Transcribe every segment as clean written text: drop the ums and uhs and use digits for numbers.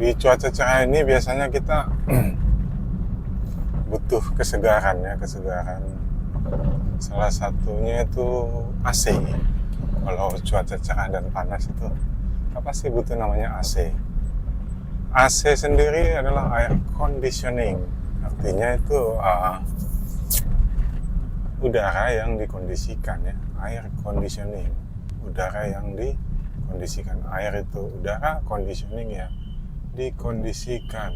Di cuaca cerah ini biasanya kita butuh kesegaran ya, kesegaran. Salah satunya itu AC. Kalau cuaca cerah dan panas itu apa sih butuh namanya AC. AC sendiri adalah air conditioning. Artinya itu udara yang dikondisikan ya, air conditioning. Udara yang dikondisikan. Air itu udara, conditioning ya, dikondisikan.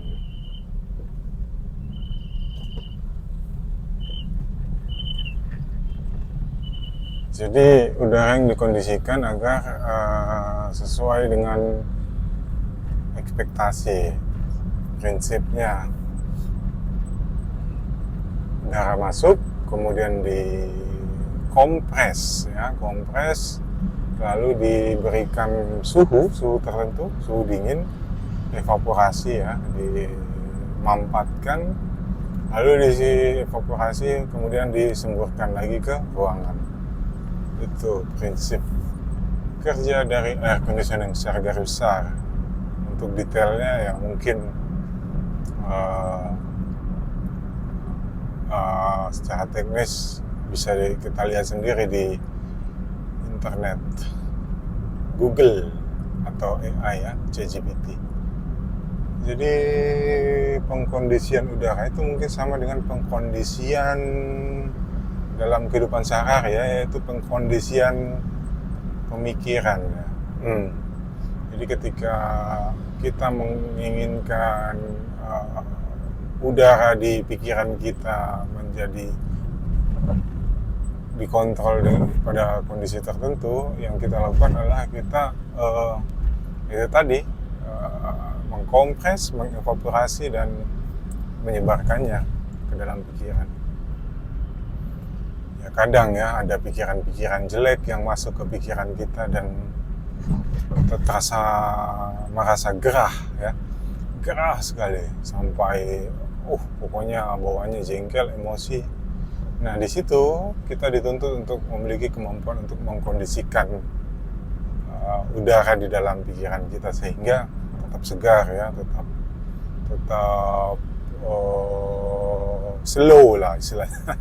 Jadi udara yang dikondisikan agar sesuai dengan ekspektasi. Prinsipnya udara masuk, kemudian dikompres ya, kompres, lalu diberikan suhu tertentu, suhu dingin, evaporasi ya, dimampatkan, lalu evaporasi, kemudian disemburkan lagi ke ruangan. Itu prinsip kerja dari air conditioning secara garis besar. Untuk detailnya ya mungkin secara teknis bisa kita lihat sendiri di internet, Google atau AI ya, ChatGPT. Jadi pengkondisian udara itu mungkin sama dengan pengkondisian dalam kehidupan sehari ya, yaitu pengkondisian pemikiran ya. Jadi ketika kita menginginkan udara di pikiran kita menjadi dikontrol pada kondisi tertentu, yang kita lakukan adalah kita itu tadi mengkompres, mengevaporasi dan menyebarkannya ke dalam pikiran. Ya kadang ya ada pikiran-pikiran jelek yang masuk ke pikiran kita dan kita merasa gerah ya, gerah sekali sampai pokoknya bawaannya jengkel, emosi. Nah di situ kita dituntut untuk memiliki kemampuan untuk mengkondisikan udara di dalam pikiran kita sehingga tetap segar ya, tetap slow lah istilahnya.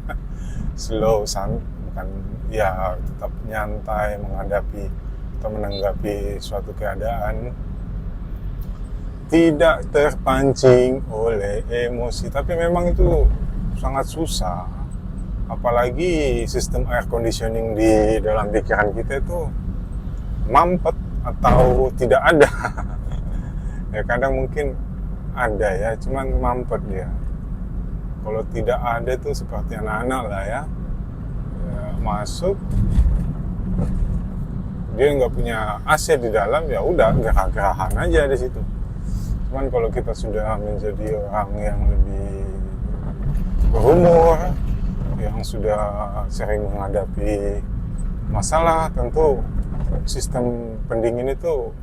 Slow, bukan ya, tetap nyantai menghadapi atau menanggapi suatu keadaan, tidak terpancing oleh emosi. Tapi memang itu sangat susah, apalagi sistem air conditioning di dalam pikiran kita itu mampet atau tidak ada. Ya kadang mungkin ada ya, cuman mampet dia. Kalau tidak ada itu seperti anak-anak lah ya, masuk, dia nggak punya AC di dalam, ya udah gerah-gerahan aja di situ. Cuman kalau kita sudah menjadi orang yang lebih berumur, yang sudah sering menghadapi masalah, tentu sistem pendingin itu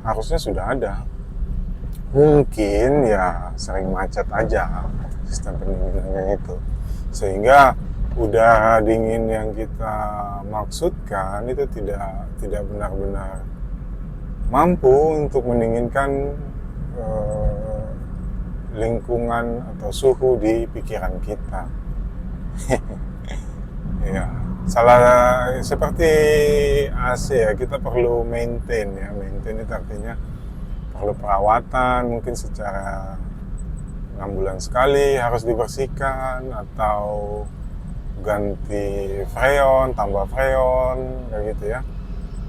harusnya sudah ada. Mungkin ya sering macet aja sistem pendinginannya itu, sehingga udara dingin yang kita maksudkan itu tidak benar-benar mampu untuk mendinginkan lingkungan atau suhu di pikiran kita. Ya, seperti AC ya, kita perlu maintain ya. Maintain itu artinya perlu perawatan, mungkin secara 6 bulan sekali harus dibersihkan, atau ganti freon, tambah freon, kayak gitu ya.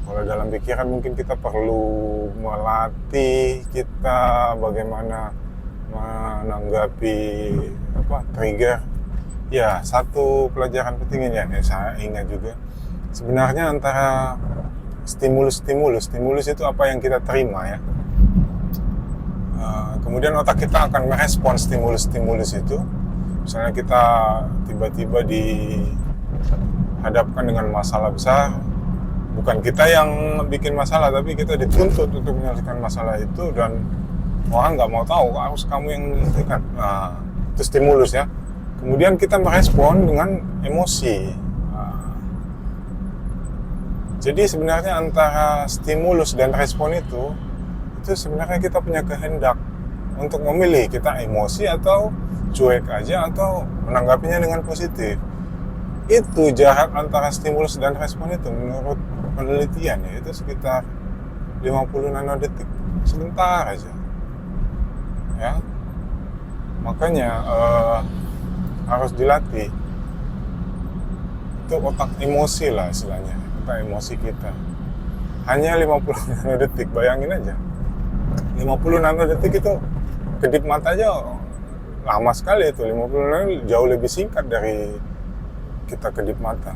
Kalau dalam pikiran mungkin kita perlu melatih kita bagaimana menanggapi trigger. Ya, satu pelajaran penting ya, saya ingat juga. Sebenarnya antara stimulus itu apa yang kita terima ya. Kemudian otak kita akan merespon stimulus itu. Misalnya kita tiba-tiba dihadapkan dengan masalah besar, bukan kita yang bikin masalah, tapi kita dituntut untuk menyelesaikan masalah itu, dan orang nggak mau tahu, harus kamu yang menyelesaikan. Itu stimulus ya. Kemudian kita merespon dengan emosi. Jadi sebenarnya antara stimulus dan respon itu itu sebenarnya kita punya kehendak untuk memilih, kita emosi atau cuek aja atau menanggapinya dengan positif. Itu jarak antara stimulus dan respon itu menurut penelitian ya, itu sekitar 50 nanodetik, sebentar aja ya. Makanya harus dilatih itu otak emosi lah istilahnya, otak emosi kita. Hanya 50 nanodetik, bayangin aja 50 nanodetik itu kedip mata aja lama sekali. Itu 50 nanodetik jauh lebih singkat dari kita kedip mata.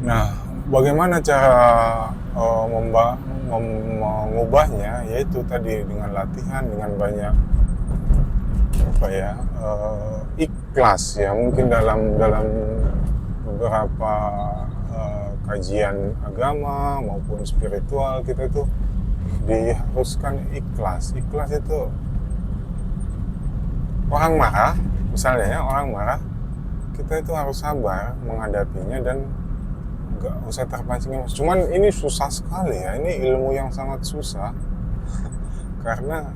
Nah, bagaimana cara mengubahnya? Yaitu tadi dengan latihan, dengan banyak ikhlas ya. Mungkin dalam beberapa kajian agama maupun spiritual kita tuh diharuskan ikhlas. Ikhlas itu orang marah, misalnya ya, orang marah, kita itu harus sabar menghadapinya dan gak usah terpancing emosi. Cuman ini susah sekali ya, ini ilmu yang sangat susah karena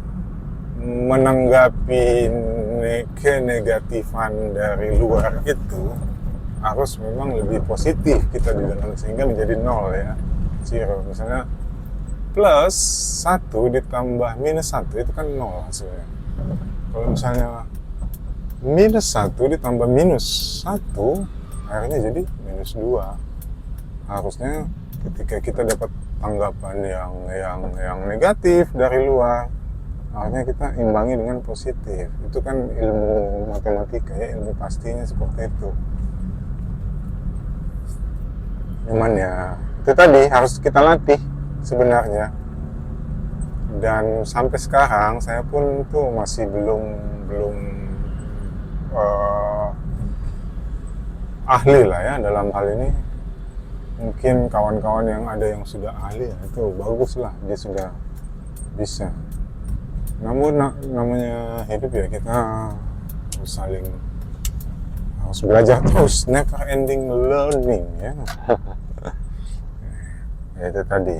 menanggapi kenegatifan dari luar itu harus memang lebih positif kita di dalam, sehingga menjadi 0 ya, 0. Misalnya plus 1 ditambah minus 1 itu kan 0 hasilnya. Kalau misalnya minus 1 ditambah minus 1 akhirnya jadi minus 2. Harusnya ketika kita dapat tanggapan yang negatif dari luar, akhirnya kita imbangi dengan positif. Itu kan ilmu matematika ya, ilmu pastinya seperti itu. Cuman ya itu tadi harus kita latih sebenarnya. Dan sampai sekarang saya pun tuh masih belum ahli lah ya dalam hal ini. Mungkin kawan-kawan yang ada yang sudah ahli ya, itu bagus lah, dia sudah bisa. Namun namanya hidup ya, kita harus belajar terus, never ending learning ya. Ya itu tadi,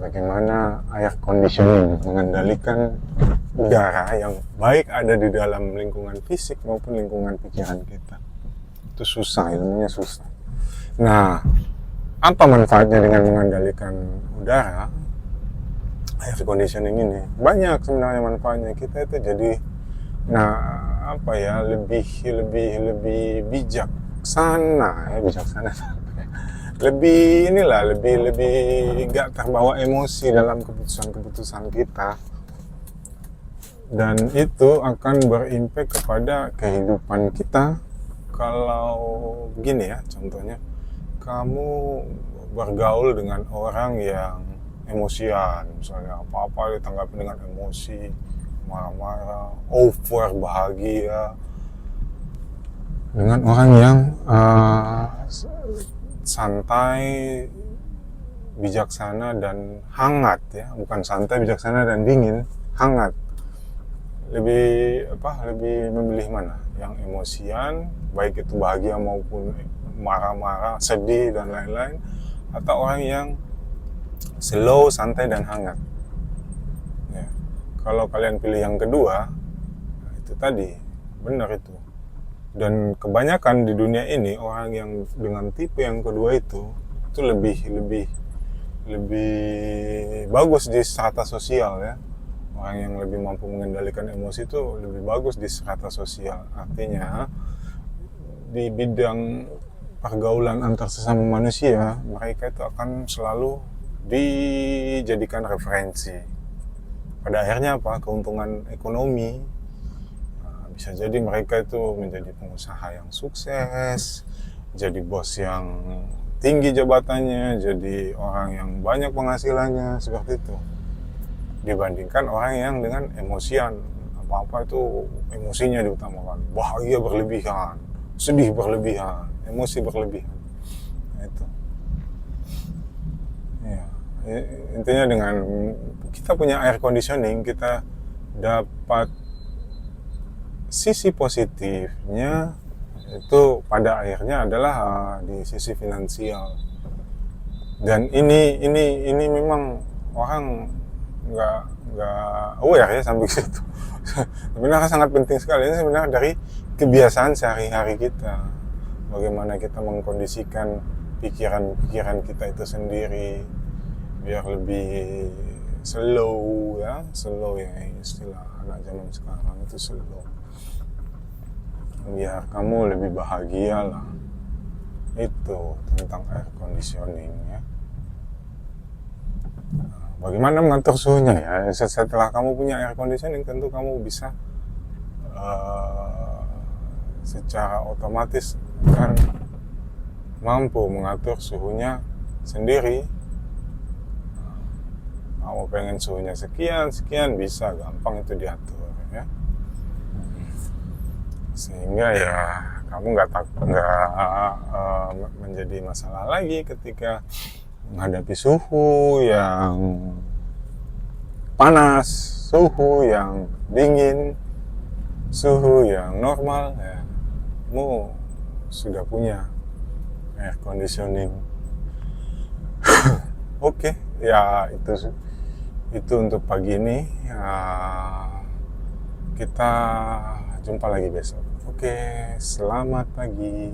bagaimana air conditioning mengendalikan udara yang baik ada di dalam lingkungan fisik maupun lingkungan pikiran kita. Itu susah, ilmunya susah. Nah, apa manfaatnya dengan mengendalikan udara, air conditioning ini? Banyak sebenarnya manfaatnya. Kita itu jadi lebih bijaksana ya, lebih nggak terbawa emosi dalam keputusan kita, dan itu akan berimpact kepada kehidupan kita. Kalau begini ya, contohnya kamu bergaul dengan orang yang emosian, misalnya apa-apa ditanggapi dengan emosi, marah-marah, over bahagia, dengan orang yang santai, bijaksana dan hangat ya, bukan santai, bijaksana dan dingin, hangat. Lebih memilih mana? Yang emosian, baik itu bahagia maupun marah-marah, sedih dan lain-lain, atau orang yang slow, santai dan hangat ya. Kalau kalian pilih yang kedua, itu tadi benar itu. Dan kebanyakan di dunia ini orang yang dengan tipe yang kedua itu lebih bagus di strata sosial ya. Orang yang lebih mampu mengendalikan emosi itu lebih bagus di strata sosial. Artinya di bidang pergaulan antar sesama manusia, mereka itu akan selalu dijadikan referensi. Pada akhirnya apa? Keuntungan ekonomi. Bisa jadi mereka itu menjadi pengusaha yang sukses, jadi bos yang tinggi jabatannya, jadi orang yang banyak penghasilannya, seperti itu. Dibandingkan orang yang dengan emosian, apa-apa itu emosinya diutamakan, bahagia berlebihan, sedih berlebihan, emosi berlebihan. Nah, itu. Ya, intinya dengan kita punya air conditioning, kita dapat sisi positifnya itu pada akhirnya adalah di sisi finansial. Dan ini memang orang nggak aware ya sampai situ. Sebenarnya sangat penting sekali, ini sebenarnya dari kebiasaan sehari-hari kita, bagaimana kita mengkondisikan pikiran kita itu sendiri biar lebih slow ya istilah anak zaman sekarang itu slow, biar kamu lebih bahagia lah. Itu tentang air conditioning ya. Bagaimana mengatur suhunya ya? Setelah kamu punya air conditioning, tentu kamu bisa secara otomatis kan mampu mengatur suhunya sendiri. Kamu pengen suhunya sekian bisa gampang itu diatur ya. Sehingga ya kamu nggak menjadi masalah lagi ketika menghadapi suhu yang panas, suhu yang dingin, suhu yang normal ya. Kamu sudah punya air conditioning. Oke, ya itu untuk pagi ini. Ya, kita jumpa lagi besok. Oke, selamat pagi.